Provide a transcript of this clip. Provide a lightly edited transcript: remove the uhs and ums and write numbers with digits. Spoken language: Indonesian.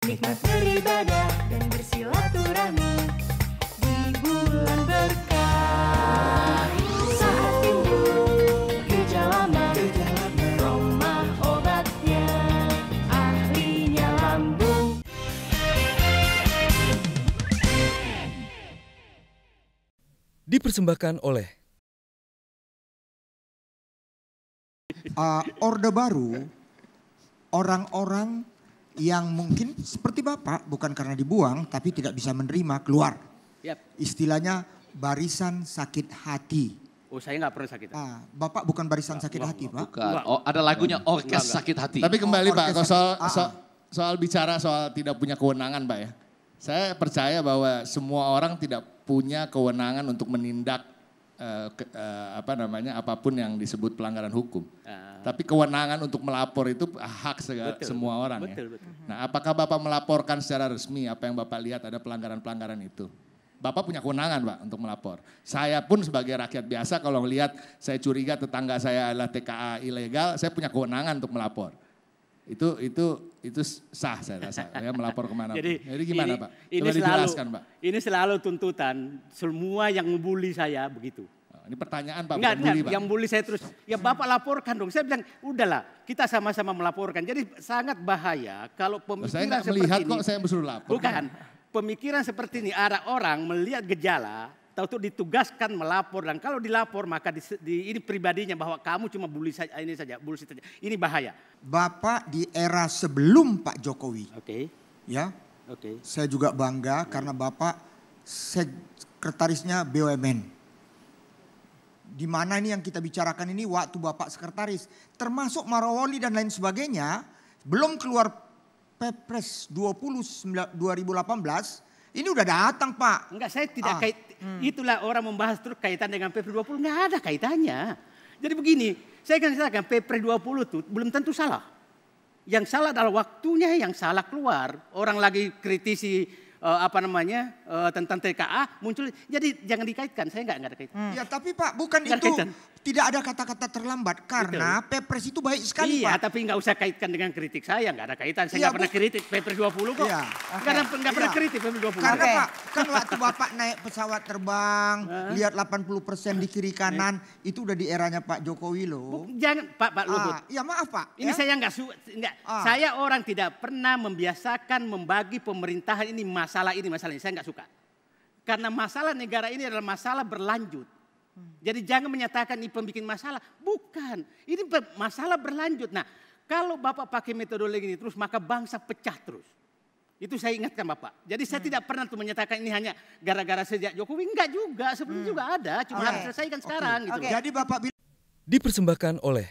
nikmat beribadah dan bersilaturahmi di bulan berkah. Saat timbul gejala mah, Roma obatnya, ahlinya lambung. Dipersembahkan oleh Orde Baru, orang-orang yang mungkin seperti Bapak, bukan karena dibuang, tapi tidak bisa menerima, keluar. Yap. Istilahnya barisan sakit hati. Oh, saya nggak pernah sakit. Bapak bukan barisan sakit hati, Pak. Bukan. Oh, ada lagunya Orkes Sakit Hati. Tapi kembali Pak, orkes- soal bicara soal tidak punya kewenangan Pak ya. Saya percaya bahwa semua orang tidak punya kewenangan untuk menindak apapun yang disebut pelanggaran hukum. Tapi kewenangan untuk melapor itu hak semua orang Betul. Nah, apakah Bapak melaporkan secara resmi apa yang Bapak lihat ada pelanggaran-pelanggaran itu? Bapak punya kewenangan Pak untuk melapor. Saya pun sebagai rakyat biasa kalau melihat saya curiga tetangga saya adalah TKA ilegal, saya punya kewenangan untuk melapor. Itu sah saya rasa, ya melapor kemana. Jadi gimana Pak? Ini Coba dijelaskan Pak. Ini selalu tuntutan semua yang membuli saya begitu. Ini pertanyaan Pak, Enggak, bukan bully Pak. yang bully saya terus, ya Bapak laporkan dong. Saya bilang, udahlah kita sama-sama melaporkan. Jadi sangat bahaya kalau pemikiran Saya nggak seperti melihat ini. kok saya suruh lapor. Bukan, pemikiran seperti ini ada orang melihat gejala, tahu ditugaskan melapor. Dan kalau dilapor maka ini pribadinya bahwa kamu cuma bully saja, ini saja, bullshit saja. Ini bahaya. Bapak di era sebelum Pak Jokowi. Oke. Ya, Oke. saya juga bangga karena Bapak sekretarisnya BUMN. Di mana ini yang kita bicarakan ini waktu Bapak sekretaris. Termasuk Marwali dan lain sebagainya. Belum keluar Perpres 2018. Ini udah datang Pak. Enggak, saya tidak itulah orang membahas terus kaitan dengan Perpres 20. Enggak ada kaitannya. Jadi begini, saya kan katakan Perpres 20 itu belum tentu salah. Yang salah adalah waktunya yang salah keluar. Orang lagi kritisi tentang TKA muncul. Jadi jangan dikaitkan, saya enggak ada kaitan. Ya tapi Pak bukan Enggak itu. kaitan. Tidak ada kata-kata terlambat karena Perpres itu baik sekali Iya, Pak. tapi nggak usah kaitkan dengan kritik saya, nggak ada kaitan. Saya Iya, nggak pernah kritik Perpres 20 kok. Iya. Nggak pernah kritik Perpres 20. Karena Pak, kan waktu Bapak naik pesawat terbang, lihat 80% di kiri kanan, itu udah di eranya Pak Jokowi loh. Jangan Pak Luhut. Ya maaf Pak. Ini saya nggak saya orang tidak pernah membiasakan membagi pemerintahan ini masalah ini. Saya nggak suka. Karena masalah negara ini adalah masalah berlanjut. Jadi jangan menyatakan ini pembikin masalah. Bukan. Ini masalah berlanjut. Nah, kalau Bapak pakai metodologi ini terus maka bangsa pecah terus. Itu saya ingatkan Bapak. Jadi saya tidak pernah tuh menyatakan ini hanya gara-gara sejak Jokowi. Enggak juga. Sebelum juga ada. Cuma harus selesaikan sekarang. Gitu. Jadi Bapak dipersembahkan oleh